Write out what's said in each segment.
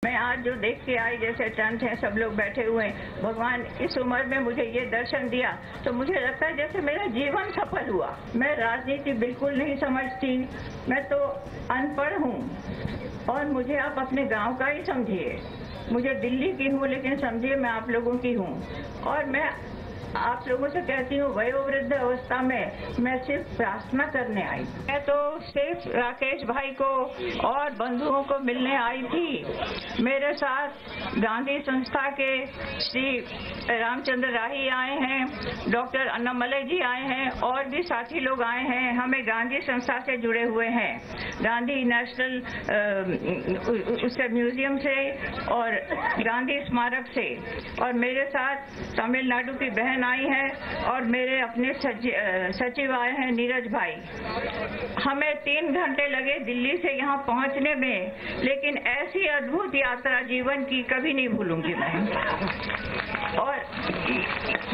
मैं आज जो देख के आई, जैसे टेंट है, सब लोग बैठे हुए हैं, भगवान इस उम्र में मुझे ये दर्शन दिया तो मुझे लगता है जैसे मेरा जीवन सफल हुआ। मैं राजनीति बिल्कुल नहीं समझती, मैं तो अनपढ़ हूँ और मुझे आप अपने गांव का ही समझिए। मुझे दिल्ली की हूँ लेकिन समझिए मैं आप लोगों की हूँ और मैं आप लोगों से कहती हूँ वयोवृद्ध अवस्था में मैं सिर्फ प्रार्थना करने आई। मैं तो सिर्फ राकेश भाई को और बंधुओं को मिलने आई थी। मेरे साथ गांधी संस्था के श्री रामचंद्र राही आए हैं, डॉक्टर अन्नामलई जी आए हैं और भी साथी लोग आए हैं। हमें गांधी संस्था से जुड़े हुए हैं, गांधी नेशनल उससे म्यूजियम से और गांधी स्मारक से। और मेरे साथ तमिलनाडु की बहन आई है और मेरे अपने सचिव आए हैं नीरज भाई। हमें 3 घंटे लगे दिल्ली से यहाँ पहुँचने में, लेकिन ऐसी अद्भुत यात्रा जीवन की कभी नहीं भूलूंगी मैं। और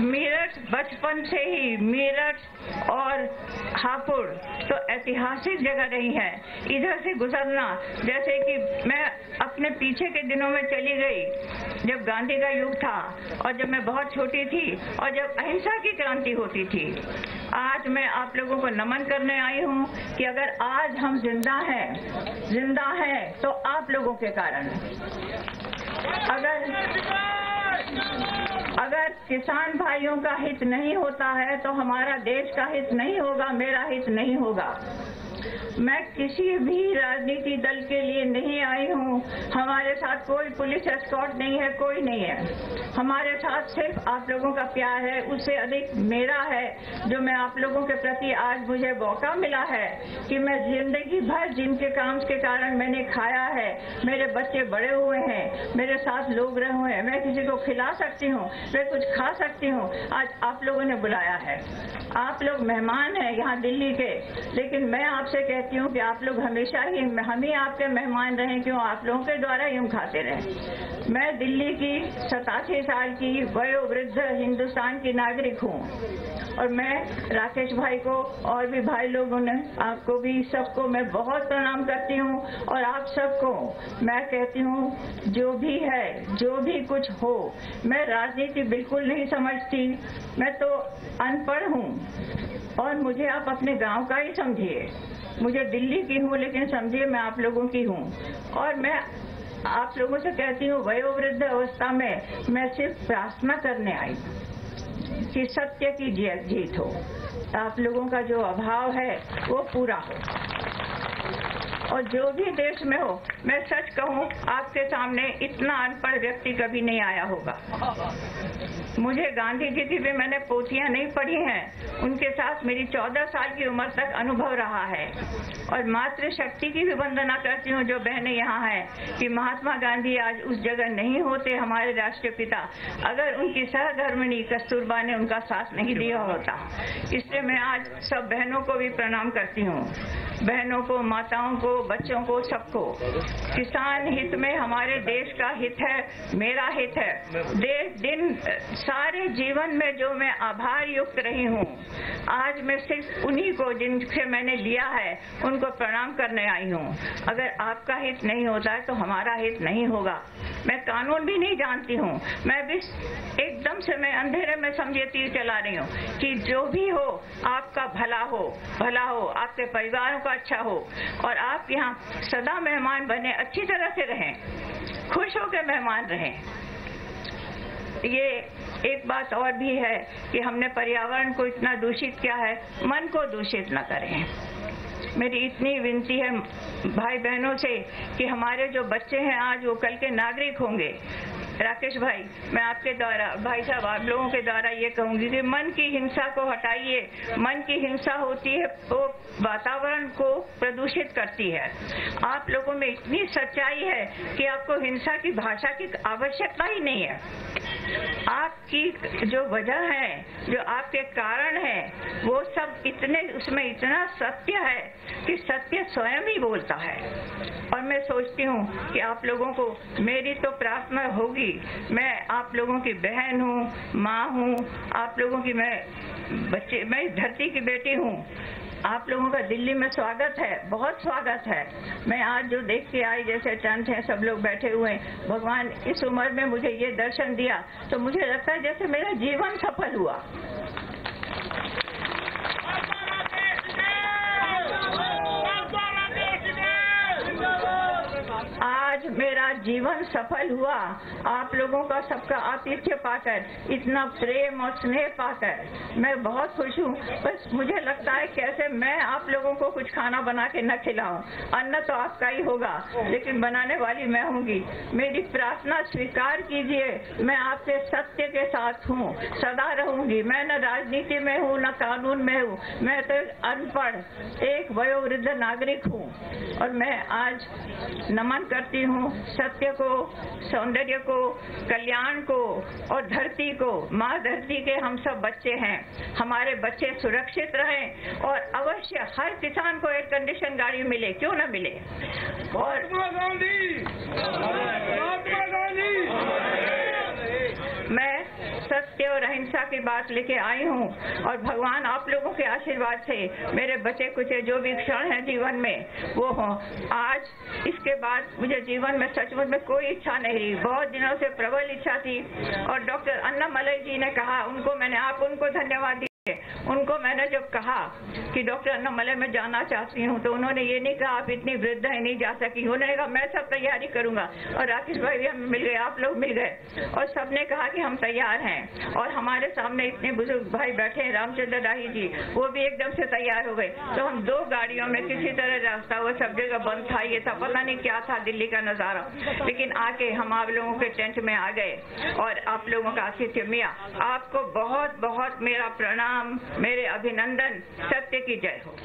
मेरठ बचपन से ही, मेरठ और हापुड़ तो ऐतिहासिक जगह रही है। इधर से गुजरना जैसे कि मैं अपने पीछे के दिनों में चली गई, जब गांधी का युग था और जब मैं बहुत छोटी थी और जब अहिंसा की क्रांति होती थी। आज मैं आप लोगों को नमन करने आई हूँ कि अगर आज हम जिंदा हैं तो आप लोगों के कारण। अगर किसान भाइयों का हित नहीं होता है तो हमारा देश का हित नहीं होगा, मेरा हित नहीं होगा। मैं किसी भी राजनीति दल के लिए नहीं आई हूँ। हमारे साथ कोई पुलिस एस्कॉर्ट नहीं है, कोई नहीं है। हमारे साथ सिर्फ आप लोगों का प्यार है, उससे अधिक मेरा है, जो मैं आप लोगों के प्रति आज मुझे मौका मिला है कि मैं जिंदगी भर जिनके काम के कारण मैंने खाया है, मेरे बच्चे बड़े हुए हैं, मेरे साथ लोग रहे हुए हैं, मैं किसी को खिला सकती हूँ, मैं कुछ खा सकती हूँ। आज आप लोगों ने बुलाया है, आप लोग मेहमान हैं यहाँ दिल्ली के, लेकिन मैं आपसे कहती हूँ कि आप लोग हमेशा ही हम ही आपके मेहमान रहें, क्यों आप लोगों के द्वारा ही हम खाते रहें। मैं दिल्ली की 87 साल की वयोवृद्ध हिंदुस्तान की नागरिक हूँ और मैं राकेश भाई को और भी भाई लोगों ने, आपको भी, सबको मैं बहुत प्रणाम करती हूँ। और आप सबको मैं कहती हूँ जो भी है, जो भी कुछ हो, मैं राजनीति बिल्कुल नहीं समझती, मैं तो अनपढ़ हूँ और मुझे आप अपने गांव का ही समझिए। मुझे दिल्ली की हूँ लेकिन समझिए मैं आप लोगों की हूँ और मैं आप लोगों से कहती हूँ वयोवृद्ध अवस्था में मैं सिर्फ प्रार्थना करने आई कि सत्य की जीत हो, आप लोगों का जो अभाव है वो पूरा हो और जो भी देश में हो। मैं सच कहूँ, आपके सामने इतना अनपढ़ व्यक्ति कभी नहीं आया होगा। मुझे गांधी जी की भी मैंने पोथियां नहीं पढ़ी हैं, उनके साथ मेरी 14 साल की उम्र तक अनुभव रहा है और मातृशक्ति की भी वंदना करती हूँ जो बहनें यहाँ हैं कि महात्मा गांधी आज उस जगह नहीं होते, हमारे राष्ट्रीय पिता, अगर उनकी सहधर्मिणी कस्तूरबा ने उनका साथ नहीं दिया होता। इसलिए मैं आज सब बहनों को भी प्रणाम करती हूँ, बहनों को, माताओं को, बच्चों को, सबको। किसान हित में हमारे देश का हित है, मेरा हित है। दिन सारे जीवन में जो मैं आभार युक्त रही हूँ, आज मैं सिर्फ उन्हीं को जिनसे मैंने लिया है उनको प्रणाम करने आई हूँ। अगर आपका हित नहीं होता है तो हमारा हित नहीं होगा। मैं कानून भी नहीं जानती हूँ, मैं भी एकदम से मैं अंधेरे में समझे तीर चला रही हूँ कि जो भी हो आपका भला हो, आपके परिवारों का अच्छा हो और आप यहाँ सदा मेहमान बने, अच्छी तरह से रहें, खुश होकर मेहमान रहें। ये एक बात और भी है कि हमने पर्यावरण को इतना दूषित किया है, मन को दूषित न करें। मेरी इतनी विनती है भाई बहनों से कि हमारे जो बच्चे हैं आज वो कल के नागरिक होंगे। राकेश भाई, मैं आपके द्वारा, भाई साहब, आप लोगों के द्वारा ये कहूंगी कि मन की हिंसा को हटाइए। मन की हिंसा होती है वो वातावरण को प्रदूषित करती है। आप लोगों में इतनी सच्चाई है कि आपको हिंसा की भाषा की आवश्यकता ही नहीं है। आपकी जो वजह है, जो आपके कारण है, वो सब इतने, उसमें इतना सत्य है कि सत्य स्वयं ही बोलता है। और मैं सोचती हूँ कि आप लोगों को मेरी तो प्रार्थना होगी। मैं आप लोगों की बहन हूँ, माँ हूँ, आप लोगों की मैं धरती की बेटी हूँ। आप लोगों का दिल्ली में स्वागत है, बहुत स्वागत है। मैं आज जो देख के आई, जैसे टेंट है, सब लोग बैठे हुए हैं, भगवान इस उम्र में मुझे ये दर्शन दिया तो मुझे लगता है जैसे मेरा जीवन सफल हुआ। आज मेरा जीवन सफल हुआ आप लोगों का सबका आतिथ्य पाकर, इतना प्रेम और स्नेह पाकर मैं बहुत खुश हूँ। बस मुझे लगता है कैसे मैं आप लोगों को कुछ खाना बना के न खिलाऊं। अन्न तो आपका ही होगा लेकिन बनाने वाली मैं होंगी। मेरी प्रार्थना स्वीकार कीजिए। मैं आपसे सत्य के साथ हूँ, सदा रहूंगी। मैं न राजनीति में हूँ न कानून में हूँ। मैं तो अनपढ़ एक वयोवृद्ध नागरिक हूँ और मैं आज नमन करती हूँ सत्य को, सौंदर्य को, कल्याण को और धरती को। माँ धरती के हम सब बच्चे हैं, हमारे बच्चे सुरक्षित रहें और अवश्य हर किसान को एयर कंडीशन गाड़ी मिले, क्यों न मिले। और मैं सत्य और अहिंसा की बात लेके आई हूँ और भगवान आप लोगों के आशीर्वाद से मेरे बचे कुचे जो भी क्षण है जीवन में वो हो। आज इसके बाद मुझे जीवन में सचमुच में कोई इच्छा नहीं रही, बहुत दिनों से प्रबल इच्छा थी और डॉक्टर अन्नामलई जी ने कहा, आप उनको धन्यवाद दीजिए। उनको मैंने जब कहा कि डॉक्टर अन्नामलई मैं जाना चाहती हूँ तो उन्होंने ये नहीं कहा आप इतनी वृद्ध है नहीं जा सकी। उन्होंने कहा मैं सब तैयारी करूंगा और राकेश भाई भी हमें मिल गए, आप लोग मिल गए और सबने कहा कि हम तैयार हैं। और हमारे सामने इतने बुजुर्ग भाई बैठे हैं, रामचंद्र राही जी, वो भी एकदम से तैयार हो गए। तो हम 2 गाड़ियों में किसी तरह रास्ता हुआ, सब जगह बंद था, ये था पता नहीं क्या था दिल्ली का नजारा, लेकिन आके हम आप लोगों के टेंट में आ गए और आप लोगों का आतिथ्य मिला। आपको बहुत बहुत मेरा प्रणाम, मेरे अभिनंदन। सत्य की जय हो।